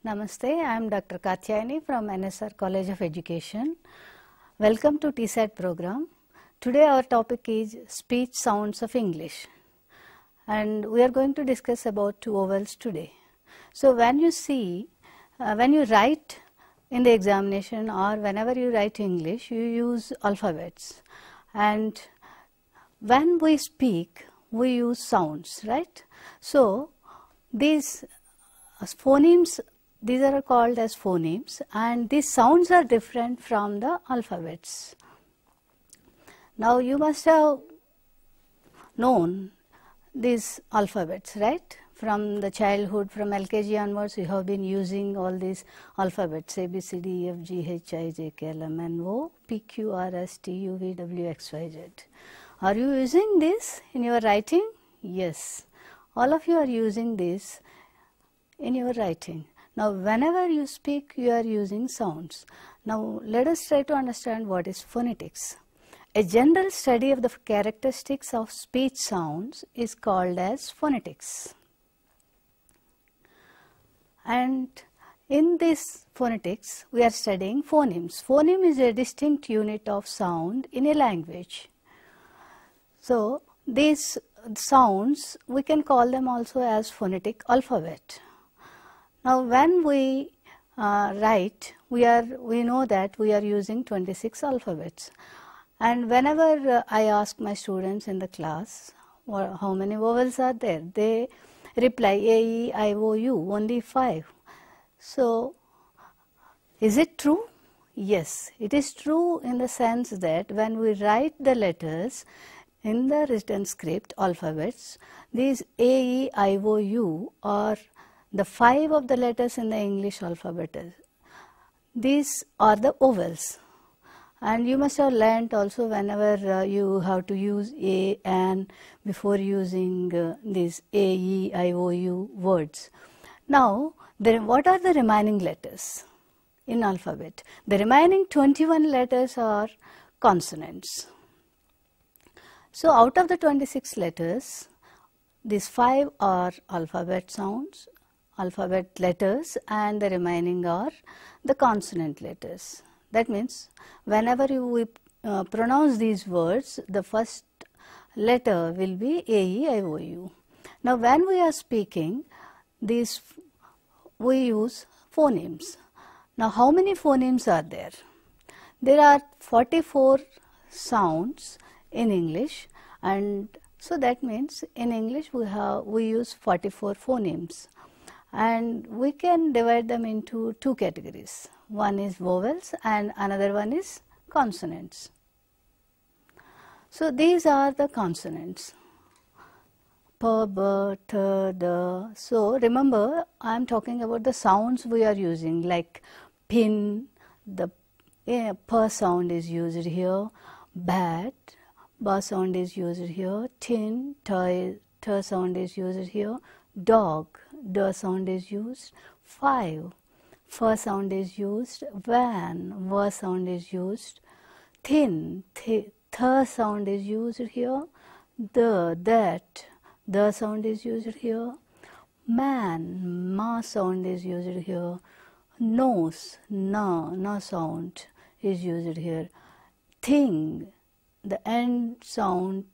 Namaste, I am DR.Katyayani from NSR College of Education. Welcome to TSET program. Today our topic is speech sounds of English, and we are going to discuss about two vowels today. So when you see, when you write in the examination or whenever you write English, you use alphabets, and when we speak, we use sounds, right? So these phonemes, these are called as phonemes, and these sounds are different from the alphabets. Now you must have known these alphabets, right? From the childhood, from LKG onwards, you have been using all these alphabets: A, B, C, D, E, F, G, H, I, J, K, L, M, N, O, P, Q, R, S, T, U, V, W, X, Y, Z. Are you using this in your writing? Yes, all of you are using this in your writing. Now, whenever you speak, you are using sounds. Now, let us try to understand what is phonetics. A general study of the characteristics of speech sounds is called as phonetics. And in this phonetics, we are studying phonemes. Phoneme is a distinct unit of sound in a language. So, these sounds, we can call them also as phonetic alphabet. Now, when we write, we know that we are using 26 alphabets, and whenever I ask my students in the class how many vowels are there, they reply A, E, I, O, U, only 5. So, is it true? Yes, it is true in the sense that when we write the letters in the written script alphabets, these A, E, I, O, U are the 5 of the letters in the English alphabet. These are the vowels, and you must have learnt also whenever you have to use A, and before using these A, E, I, O, U words. Now, what are the remaining letters in alphabet? The remaining 21 letters are consonants. So, out of the 26 letters, these 5 are alphabet sounds, alphabet letters, and the remaining are the consonant letters. That means, whenever we pronounce these words, the first letter will be A, E, I, O, U. Now, when we are speaking, these we use phonemes. Now, how many phonemes are there? There are 44 sounds in English, and so that means in English we use 44 phonemes. And we can divide them into two categories. One is vowels and another one is consonants. So, these are the consonants: P, B, T, D. So, remember, I am talking about the sounds we are using, like pin, the P sound is used here, bat, B sound is used here, tin, T sound is used here, dog, D sound is used, 5, F sound is used, van, V sound is used, thin, Th sound is used here, that, the sound is used here, man, ma sound is used here, nose, na sound is used here, thing, the end sound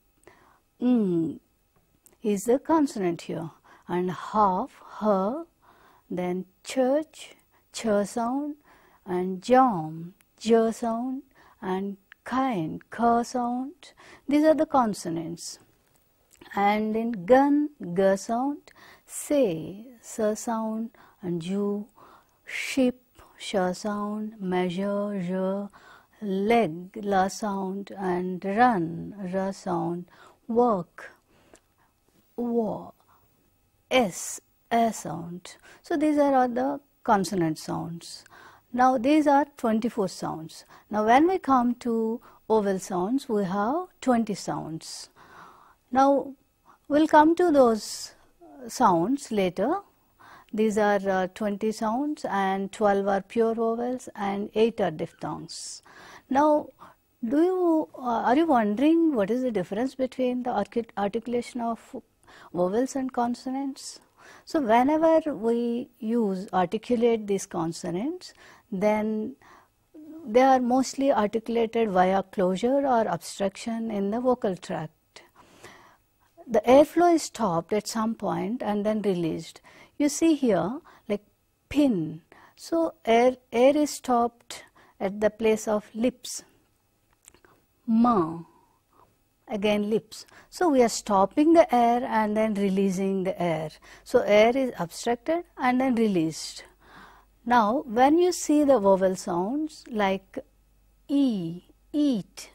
is the consonant here, and half, her, then church, ch sound, and jam, j sound, and kind, k sound. These are the consonants. And in gun, g sound, say, s sound, and ju, ship, sh sound, measure, j, leg, la sound, and run, r sound, work, wa, s, a sound. So, these are all the consonant sounds. Now, these are 24 sounds. Now, when we come to vowel sounds, we have 20 sounds. Now, we will come to those sounds later. These are 20 sounds, and 12 are pure vowels and 8 are diphthongs. Now, are you wondering what is the difference between the articulation of vowels and consonants? So whenever we articulate these consonants, then they are mostly articulated via closure or obstruction in the vocal tract. The airflow is stopped at some point and then released. You see here like pin. So air is stopped at the place of lips. Ma, again lips. So we are stopping the air and then releasing the air. So air is obstructed and then released. Now when you see the vowel sounds like e, eat,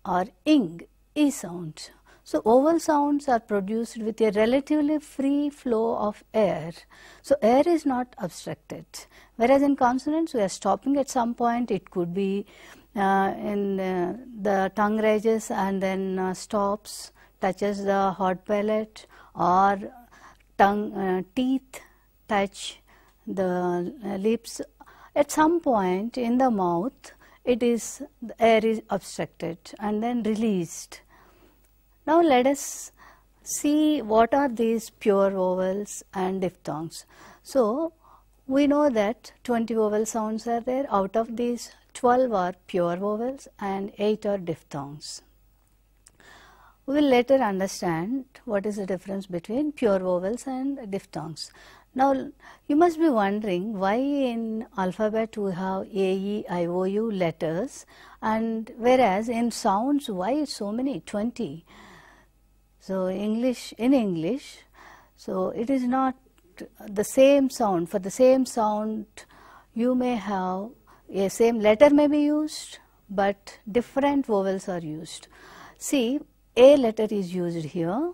or ing, e sounds. So vowel sounds are produced with a relatively free flow of air. So air is not obstructed. Whereas in consonants we are stopping at some point. It could be the tongue raises and then stops, touches the hard palate, or teeth touch the lips. At some point in the mouth, the air is obstructed and then released. Now let us see what are these pure vowels and diphthongs. So we know that 20 vowel sounds are there. Out of these, 12 are pure vowels and 8 are diphthongs. We will later understand what is the difference between pure vowels and diphthongs. Now you must be wondering why in alphabet we have A, E, I, O, U letters, and whereas in sounds why so many, 20. So in English, so it is not the same sound. For the same sound you may have a same letter may be used, but different vowels are used. See, A letter is used here.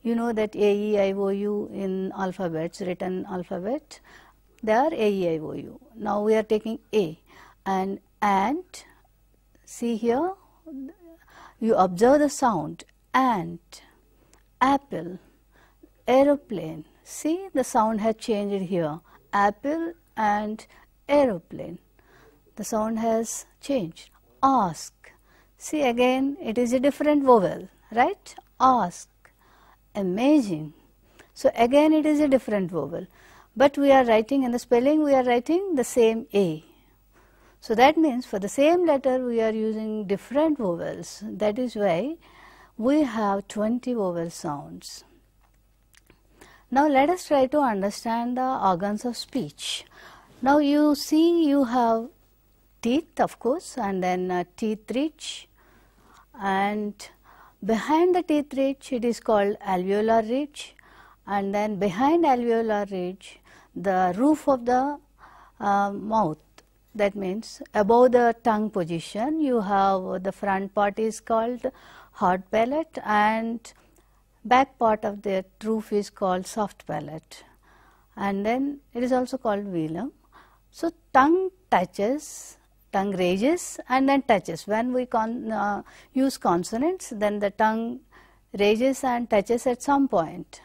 You know that A, E, I, O, U in alphabets, written alphabet, they are A, E, I, O, U. Now we are taking A and ant. See here, you observe the sound ant, apple, aeroplane. See, the sound has changed here, apple and aeroplane. The sound has changed. Ask. See, again it is a different vowel, right? Ask. Amazing. So again it is a different vowel, but we are writing in the spelling, we are writing the same A. So that means for the same letter we are using different vowels. That is why we have 20 vowel sounds. Now let us try to understand the organs of speech. Now you see you have teeth, of course, and then teeth ridge, and behind the teeth ridge it is called alveolar ridge, and then behind alveolar ridge the roof of the mouth, that means above the tongue position you have the front part is called hard palate and back part of the roof is called soft palate, and then it is also called velum. So tongue touches, tongue raises and then touches. When we use consonants, then the tongue raises and touches at some point.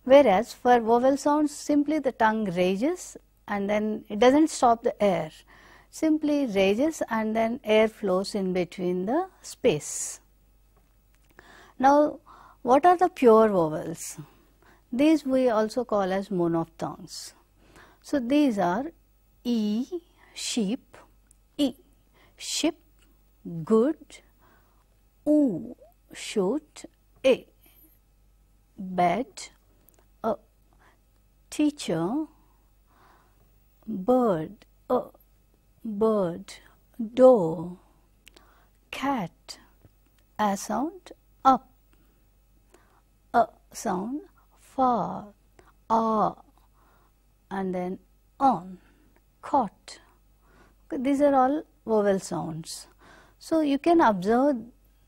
Whereas for vowel sounds, simply the tongue raises and then it doesn't stop the air. Simply raises and then air flows in between the space. Now what are the pure vowels? These we also call as monophthongs. So these are E, sheep, E, ship, good, U, shoot, A, bed, A, teacher, bird, A, bird, door, cat, A sound, up, A sound, far, A, and then on, caught. These are all vowel sounds. So you can observe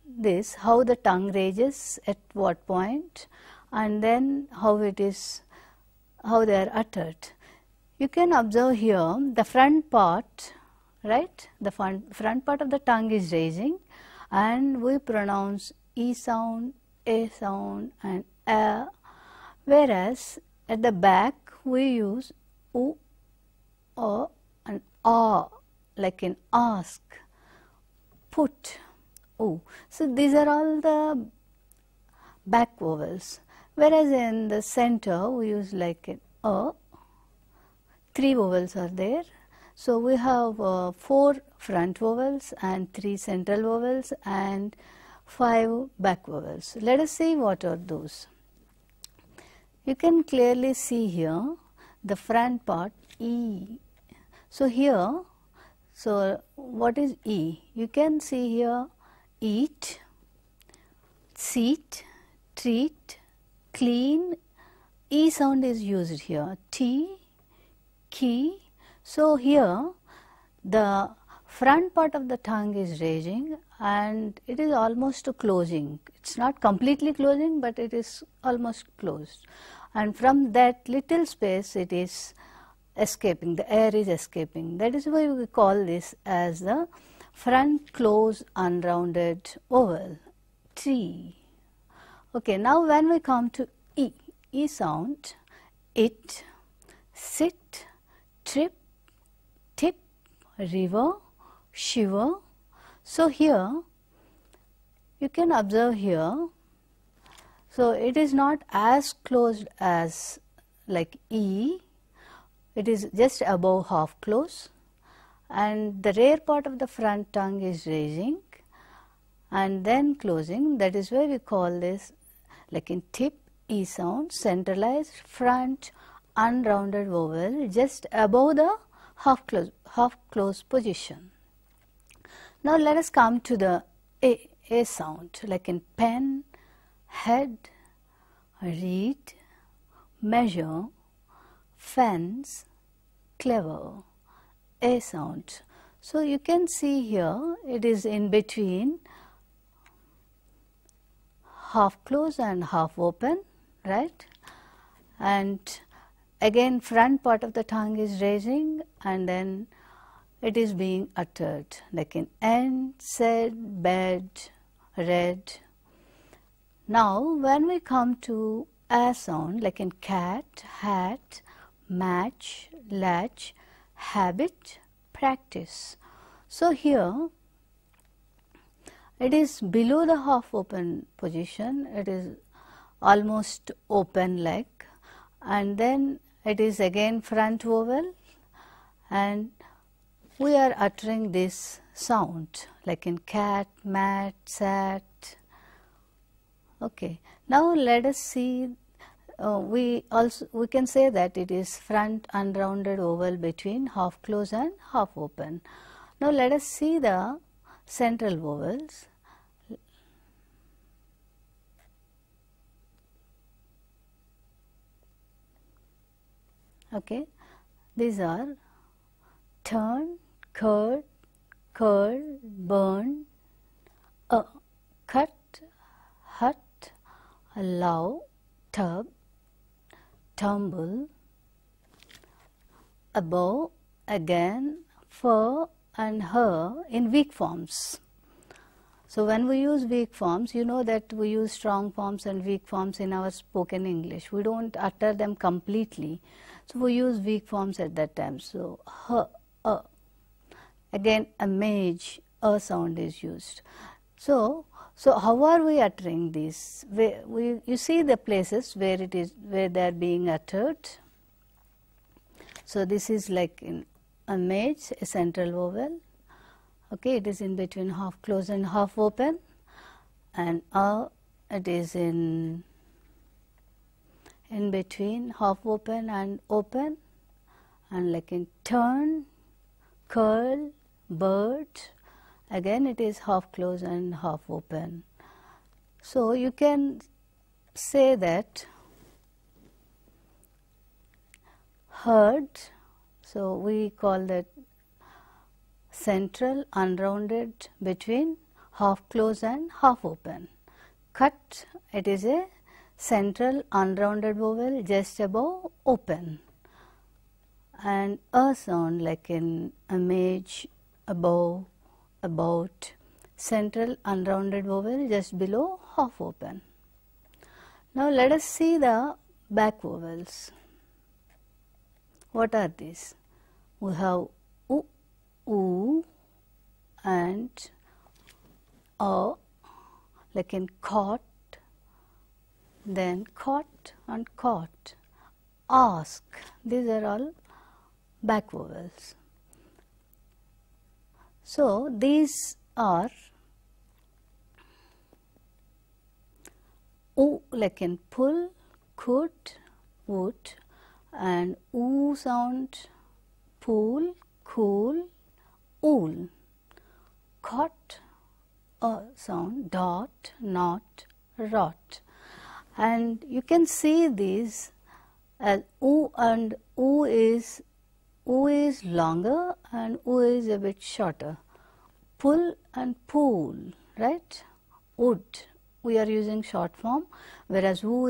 this, how the tongue raises at what point and then how they are uttered. You can observe here the front part, right? The front part of the tongue is raising and we pronounce E sound, A sound and A, whereas at the back we use U, O and A, like in ask, put, O. So these are all the back vowels. whereas in the center we use like an a. 3 vowels are there. So we have 4 front vowels and 3 central vowels and 5 back vowels. Let us see what are those. You can clearly see here the front part E. So here, so what is E? You can see here eat, seat, treat, clean. E sound is used here. T, key. So here the front part of the tongue is raising and it is almost closing. It's not completely closing, but it is almost closed. And from that little space it is escaping, the air is escaping. That is why we call this as the front close unrounded vowel, T. Okay, now when we come to E, E sound, it, sit, trip, tip, river, shiver. So here you can observe here, so it is not as closed as like E, it is just above half close and the rear part of the front tongue is raising and then closing. That is why we call this like in tip, E sound, centralized front unrounded vowel just above the half close position. Now let us come to the A sound, like in pen, head, read, measure, fence, clever, A sound. So you can see here it is in between half close and half open, right? And again front part of the tongue is raising and then it is being uttered like in end, said, bed, read. Now when we come to A sound, like in cat, hat, match, latch, habit, practice. So here it is below the half open position, it is almost open like, and then it is again front vowel and we are uttering this sound like in cat, mat, sat. Okay. Now let us see, we can say that it is front unrounded vowel between half close and half open. Now let us see the central vowels. Okay, these are turn, curd, curl, burn, cut, hut, allow, tub, tumble, above, again, fur and her in weak forms. So when we use weak forms, you know that we use strong forms and weak forms in our spoken English. We don't utter them completely. So we use weak forms at that time. So her, again a mage, a sound is used. So how are we uttering these? You see the places where it is, where they are being uttered. So this is like in a mage, a central vowel. Okay, it is in between half close and half open, and it is in between half open, and like in turn, curl, bird, again it is half close and half open. So you can say that heard, so we call that central unrounded between half close and half open. Cut, it is a central unrounded vowel just above open, and a sound like in image, above, about, central unrounded vowel just below half open. Now let us see the back vowels. What are these? We have u, oo, and a, like in caught, then caught and caught, ask, these are all back vowels. So, these are oo like in pull, could, would, and oo sound, pool, cool, wool. Caught sound, dot, not, rot. And you can see these as oo, and oo is longer and oo is a bit shorter. Pull and pool, right? Wood, we are using short form, whereas wool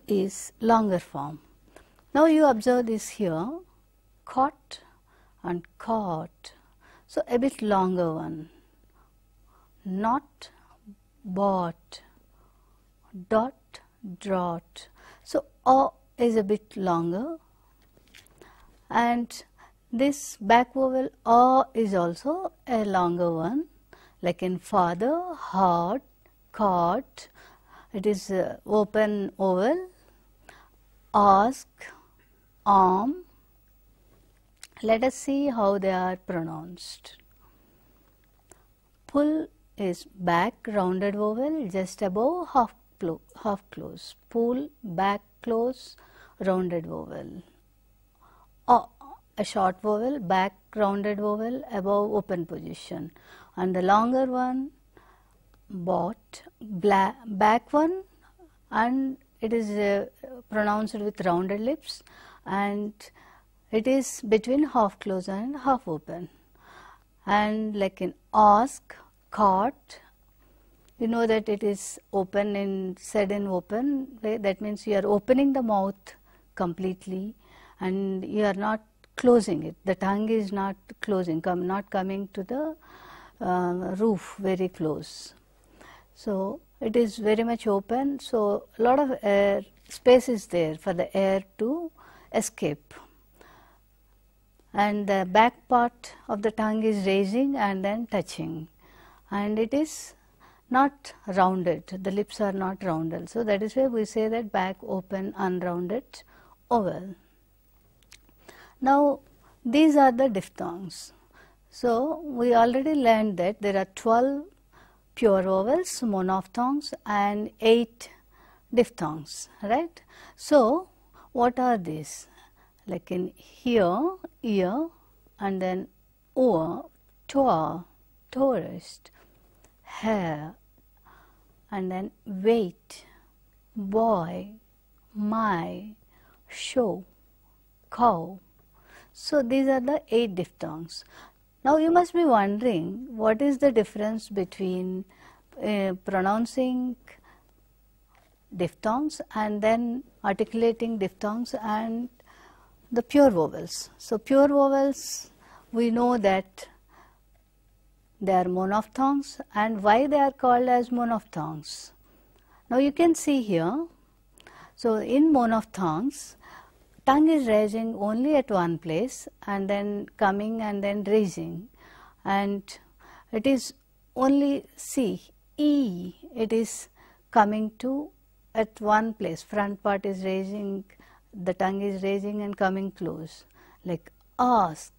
is longer form. Now you observe this here, caught and caught, so a bit longer one. Not, bought, dot, draught. So o is a bit longer, and this back vowel o is also a longer one, like in father, hard, caught, it is open vowel, ask, arm. Let us see how they are pronounced. Pull is back rounded vowel just above half close. Pull, back close, rounded vowel. A short vowel, back rounded vowel above open position. And the longer one, bought, back one, and it is pronounced with rounded lips, and it is between half close and half open. And like in ask, caught, you know that it is open in said in open way. That means you are opening the mouth completely and you are not closing it. The tongue is not closing, not coming to the roof very close. So it is very much open. So a lot of air space is there for the air to escape. And the back part of the tongue is raising and then touching, and it is not rounded, the lips are not rounded. So that is why we say that back open unrounded vowel. Now these are the diphthongs. So we already learned that there are 12 pure vowels, monophthongs, and 8 diphthongs, right? So what are these? Like in here, ear, and then oar, tour, tourist, hair, and then wait, boy, my, show, cow. So these are the 8 diphthongs. Now you must be wondering what is the difference between pronouncing diphthongs and then articulating diphthongs and the pure vowels. So pure vowels, we know that they are monophthongs, and why they are called as monophthongs. Now you can see here, so in monophthongs, tongue is raising only at one place and then coming and then raising, and it is only C, E, it is coming to at one place, front part is raising, the tongue is raising and coming close, like ask,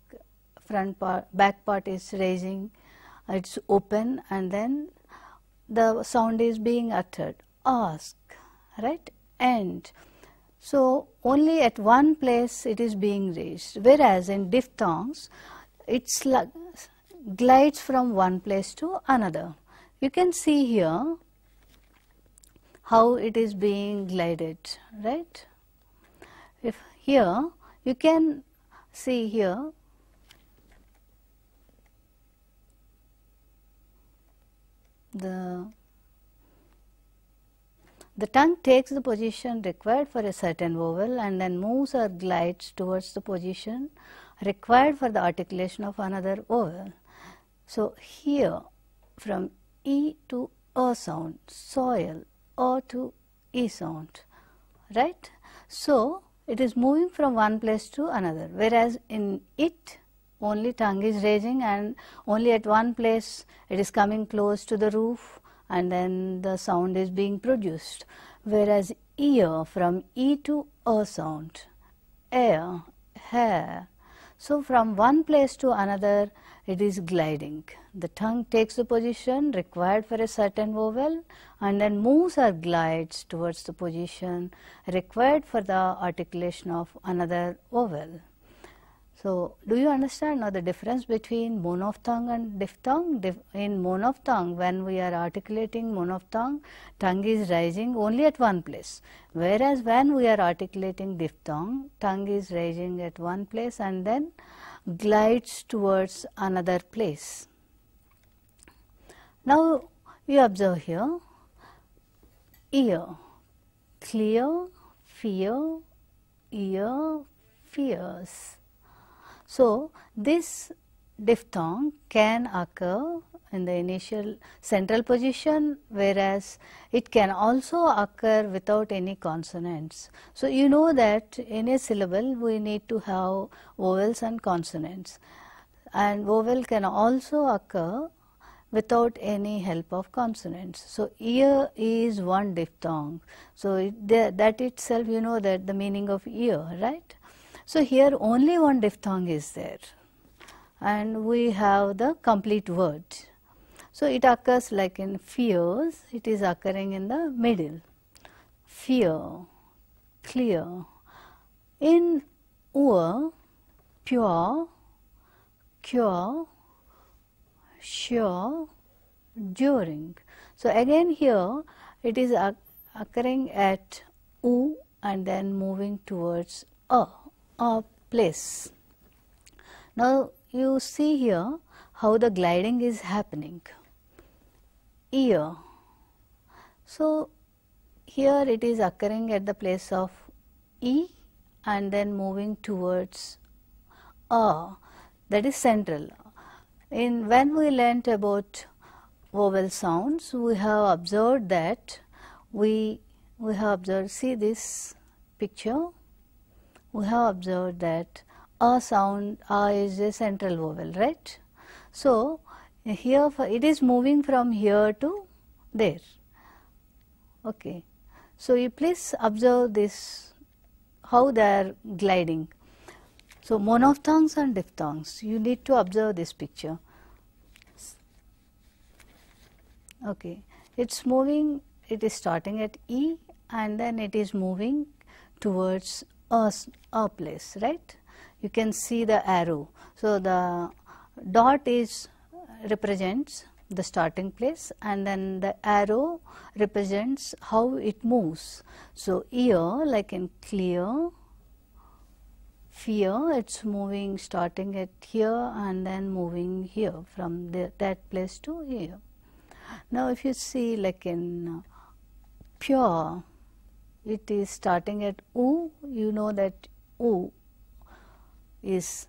front part, back part is raising, it's open, and then the sound is being uttered, ask, right, and so only at one place it is being raised, whereas in diphthongs it glides from one place to another. You can see here how it is being glided, right? If here you can see here the tongue takes the position required for a certain vowel and then moves or glides towards the position required for the articulation of another vowel. So here from E to A sound, soil, A to E sound, right? So it is moving from one place to another, whereas in it only tongue is raising and only at one place it is coming close to the roof and then the sound is being produced. whereas ear from E to A sound, air, hair. So from one place to another it is gliding. The tongue takes the position required for a certain vowel and then moves or glides towards the position required for the articulation of another vowel. So, do you understand now the difference between monophthong and diphthong? In monophthong, when we are articulating monophthong, tongue is rising only at one place, whereas when we are articulating diphthong, tongue is rising at one place and then glides towards another place. Now, you observe here, ear, clear, fear, ear, fears. So, this diphthong can occur in the initial central position, whereas it can also occur without any consonants. So, you know that in a syllable we need to have vowels and consonants, and vowel can also occur without any help of consonants. So, ear is one diphthong. So, that itself you know that the meaning of ear, right. So, here only one diphthong is there and we have the complete word. So, it occurs like in fears, it is occurring in the middle, fear, clear. In pure, cure, sure, during. So, again here it is occurring at u and then moving towards a place. Now, you see here how the gliding is happening. Ear. So, here it is occurring at the place of E and then moving towards A, that is central. When we learnt about vowel sounds, we have observed that we have observed, see this picture, we have observed that A sound, A is a central vowel, right. So, here it is moving from here to there. Okay. So, you please observe this, how they are gliding. So, monophthongs and diphthongs, you need to observe this picture. Okay. It is moving, it is starting at E and then it is moving towards a place, right. You can see the arrow. So, the dot represents the starting place and then the arrow represents how it moves. So, ear like in clear, fear, it is moving starting at here and then moving here from that place to here. Now, if you see like in pure, it is starting at u, you know that u is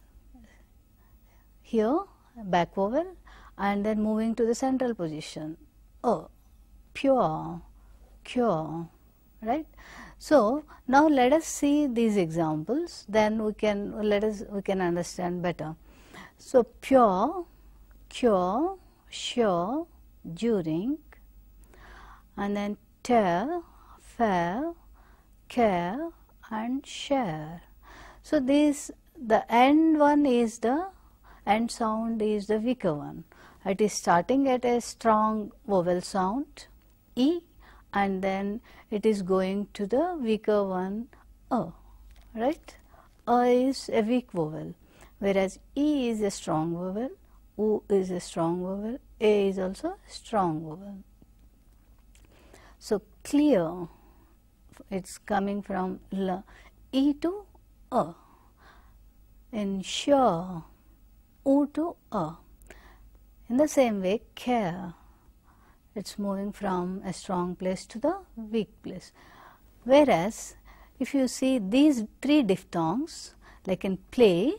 here, back vowel, and then moving to the central position, pure, cure, right. So, now let us see these examples, then we can understand better. So, pure, cure, sure, during, and then tear, fair, care and share. So, the end one is the end sound is the weaker one. It is starting at a strong vowel sound E and then it is going to the weaker one A, right. A is a weak vowel, whereas E is a strong vowel, U is a strong vowel, A is also a strong vowel. So, clear, it is coming from E to A. In sure, U to A. In the same way, care, it is moving from a strong place to the weak place. Whereas, if you see these three diphthongs, like in play,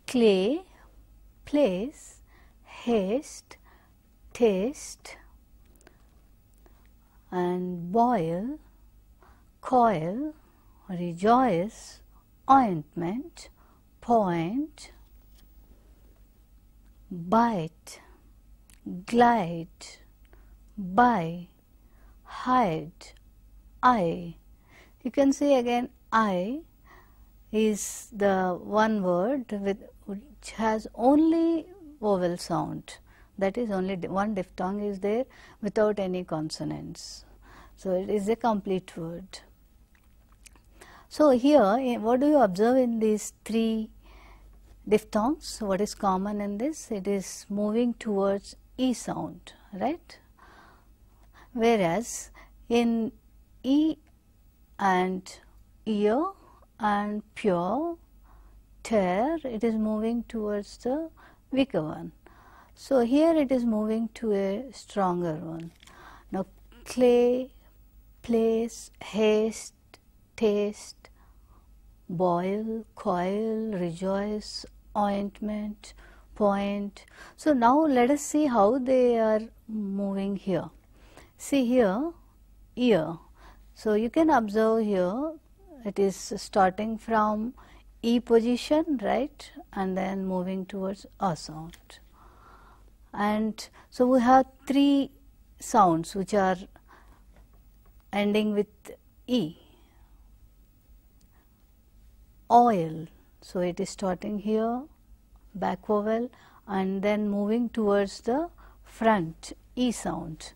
clay, place, haste, taste, and boil, coil, rejoice, ointment, point, bite, glide, buy, hide, I. You can see again I is the one word which has only vowel sound, that is only one diphthong is there without any consonants. So, it is a complete word. So, here what do you observe in these three diphthongs? What is common in this? It is moving towards E sound, right? Whereas in E and ear and pure, tear, it is moving towards the weaker one. So, here it is moving to a stronger one. Now, clay, place, haste, taste, boil, coil, rejoice, ointment, point. So, now let us see how they are moving here. See here, ear. So, you can observe here it is starting from E position, right, and then moving towards A sound. And so, we have three sounds which are ending with E. Oil, so it is starting here, back vowel, and then moving towards the front E sound.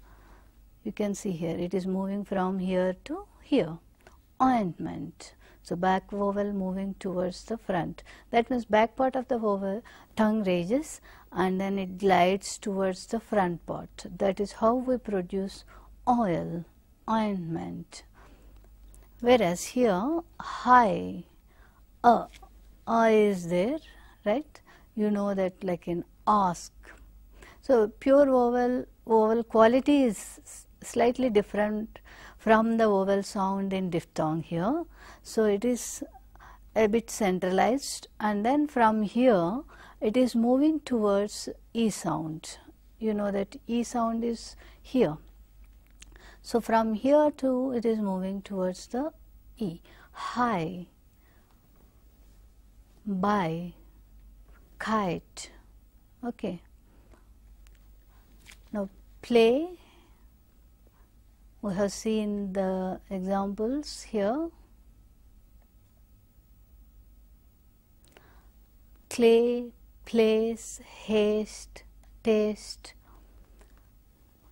You can see here it is moving from here to here. Ointment, so back vowel moving towards the front, that means back part of the vowel tongue raises and then it glides towards the front part. That is how we produce oil, ointment. Whereas here high, is there, right? You know that like in ask. So, pure vowel quality is slightly different from the vowel sound in diphthong here. So, it is a bit centralized and then from here it is moving towards E sound. You know that E sound is here. So, from here to it is moving towards the E. High, by, kite. Okay. Now, play, we have seen the examples here. Clay, place, haste, taste.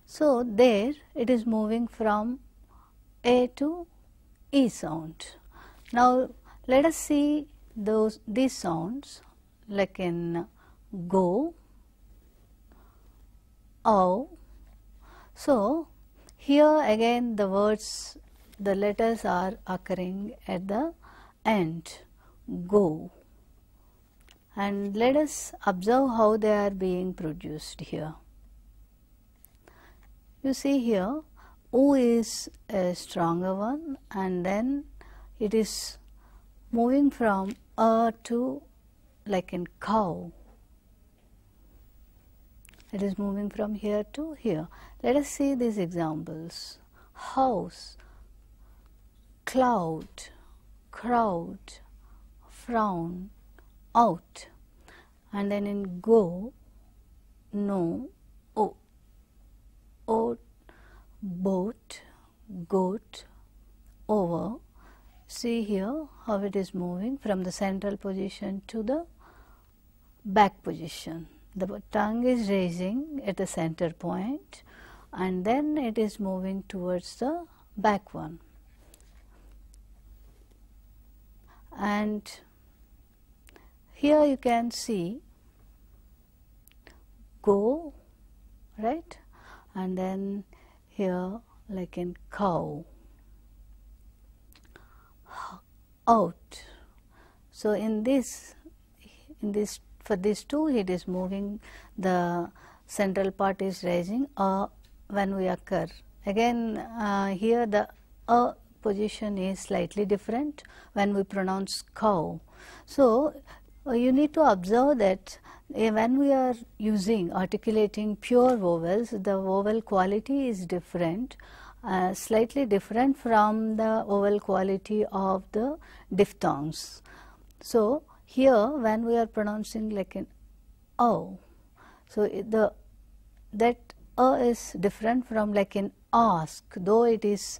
So, there it is moving from A to E sound. Now, let us see these sounds like in go, ow. So, here again the words, the letters are occurring at the end, go, and let us observe how they are being produced here. You see here O is a stronger one and then it is moving from A to like in cow. It is moving from here to here. Let us see these examples. House, cloud, crowd, frown, out. And then in go, no, o, oat, boat, goat, over. See here how it is moving from the central position to the back position. The tongue is raising at the center point and then it is moving towards the back one. And here you can see go, right, and then here like in cow, out. So, in this for these two it is moving, the central part is raising when we occur. Again here the position is slightly different when we pronounce cow. So, you need to observe that when we are using articulating pure vowels, the vowel quality is different, slightly different from the vowel quality of the diphthongs. So, here when we are pronouncing like an O, so that is different from like in ask, though it is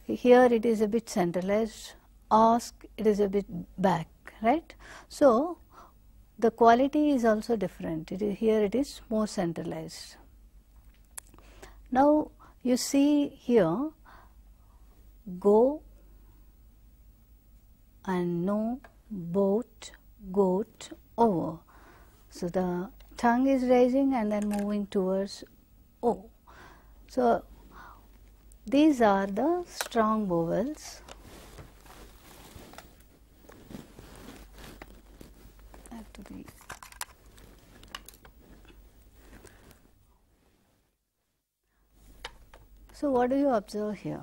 here it is a bit centralized, ask it is a bit back, right. So the quality is also different. Here it is more centralized. Now you see here go and no, boat, goat, over. So the tongue is rising and then moving towards O. So these are the strong vowels. So what do you observe here?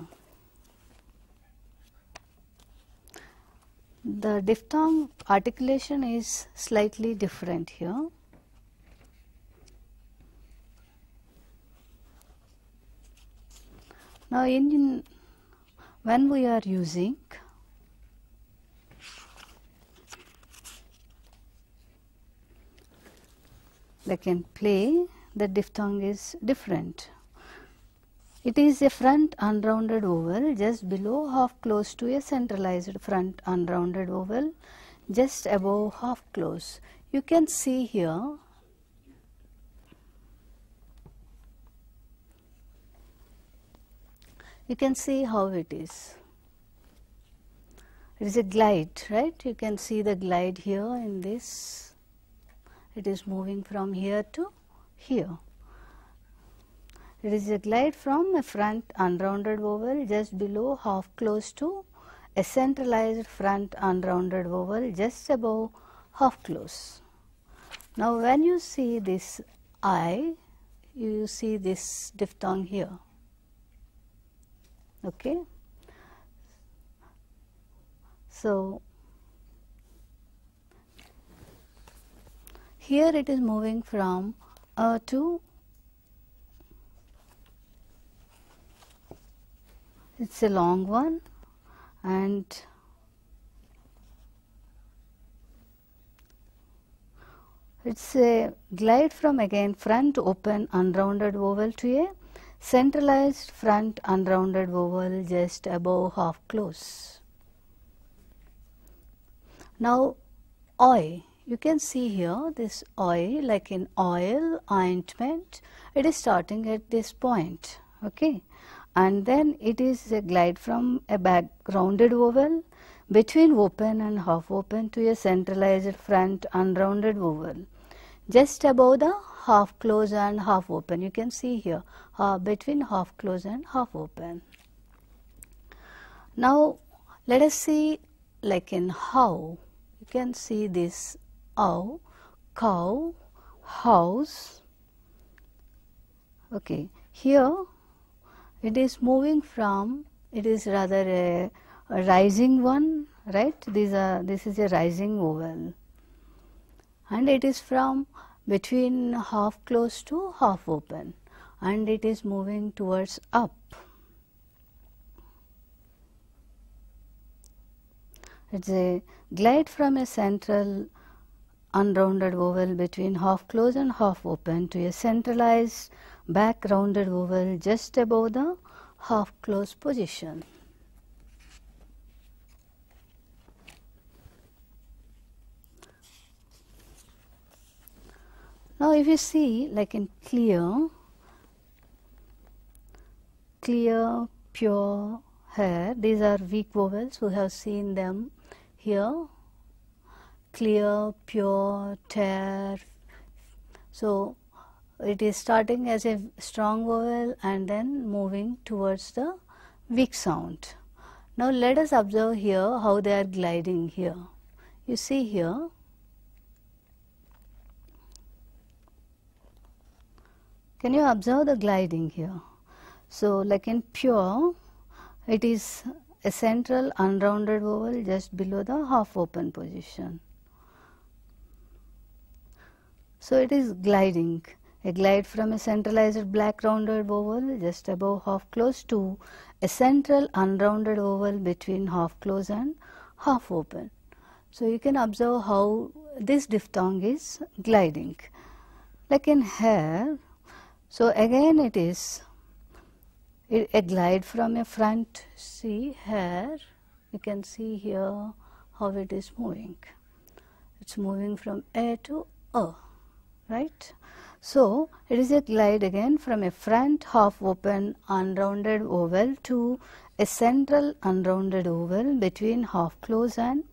The diphthong articulation is slightly different here. Now when we are using like in play, the diphthong is different. It is a front unrounded vowel just below, half close to a centralized front unrounded vowel just above, half close. You can see here you can see how it is. It is a glide, right? You can see the glide here in this. It is moving from here to here. It is a glide from a front unrounded vowel just below, half close to a centralized front unrounded vowel just above, half close. Now when you see this I, you see this diphthong here. Okay. So here it is moving from A to, it's a long one, and it's a glide from again front open unrounded vowel to a centralized front unrounded vowel just above, half close. Now oi, you can see here this oi, like in oil, ointment, it is starting at this point, okay, and then it is a glide from a back rounded vowel between open and half open to a centralized front unrounded vowel just above the half close and half open. You can see here between half close and half open. Now let us see like in how. You can see this ow, cow, house. Okay, here it is moving from, it is rather a rising one, right? This is a rising vowel, and it is from between half close to half open, and it is moving towards up. It's a glide from a central unrounded vowel between half close and half open to a centralized back rounded vowel just above the half close position. Now if you see like in clear, clear, pure, hair, these are weak vowels, we have seen them here, clear, pure, tear. So it is starting as a strong vowel and then moving towards the weak sound. Now let us observe here how they are gliding here. You see here, can you observe the gliding here? So like in pure, it is a central unrounded vowel just below the half open position. So it is gliding, a glide from a centralized black rounded vowel just above half close to a central unrounded vowel between half close and half open. So you can observe how this diphthong is gliding. Like in hair, so again it is a glide from a front. See here, you can see here how it is moving. It's moving from A to A, right? So it is a glide again from a front half open unrounded vowel to a central unrounded vowel between half close and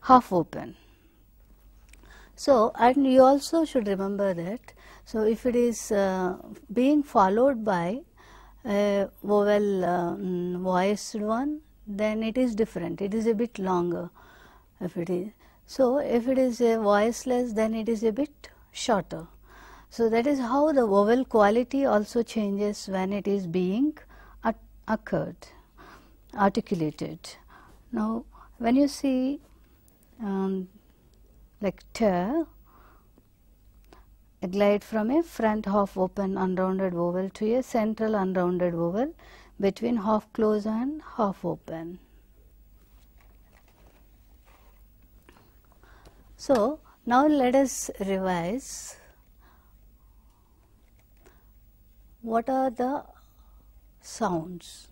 half open. So, and you also should remember that, so if it is being followed by a vowel voiced one, then it is different, it is a bit longer. If it is, so if it is a voiceless, then it is a bit shorter. So that is how the vowel quality also changes when it is being articulated. Now when you see like t, a glide from a front half open unrounded vowel to a central unrounded vowel between half close and half open. So now let us revise what are the sounds,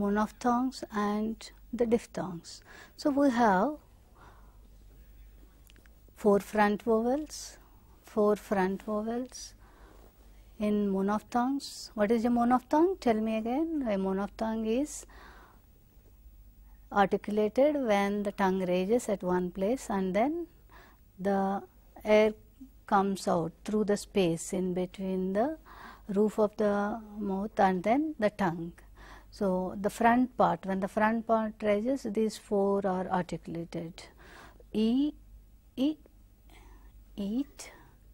monophthongs and the diphthongs. So we have four front vowels in monophthongs. What is a monophthong? Tell me again. A monophthong is articulated when the tongue raises at one place and then the air comes out through the space in between the roof of the mouth and then the tongue. So the front part, when the front part rises, these four are articulated. E, eat,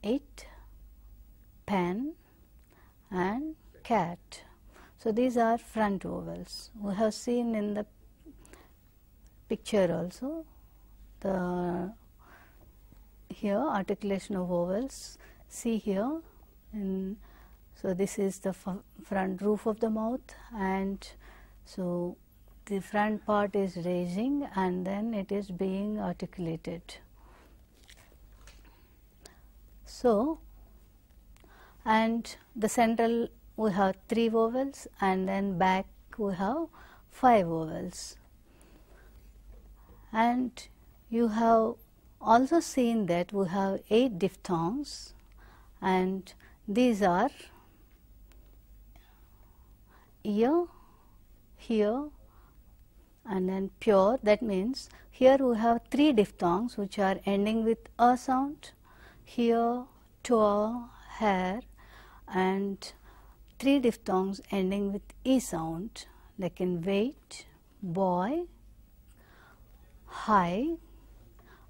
it, pen and cat. So these are front vowels. We have seen in the picture also the here articulation of vowels. See here, so this is the front roof of the mouth, and so the front part is raising and then it is being articulated. So, and the central we have 3 vowels and then back we have 5 vowels. And you have also seen that we have 8 diphthongs, and these are ear, here and then pure. That means here we have 3 diphthongs which are ending with a sound, here, to, hair, and 3 diphthongs ending with e sound, like in wait, boy, high,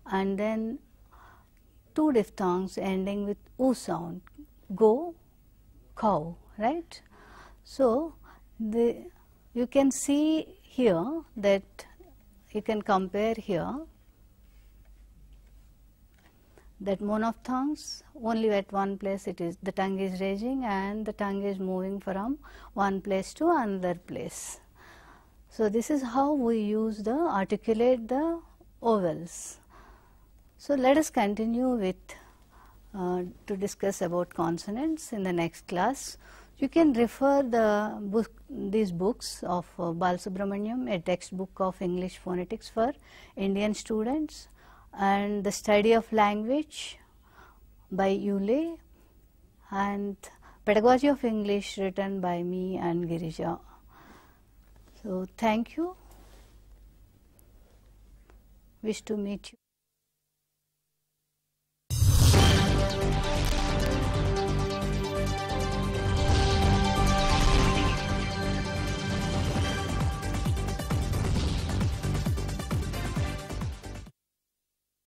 and then 2 diphthongs ending with u sound, go, cow, right? So you can see here that you can compare here that monophthongs only at one place it is the tongue is raising and the tongue is moving from one place to another place. So this is how we use the articulate the vowels. So let us continue with to discuss about consonants in the next class. You can refer these books of Balasubramaniam, a textbook of English phonetics for Indian students, and the study of language by Yule, and pedagogy of English written by me and Girija. So thank you. Wish to meet you.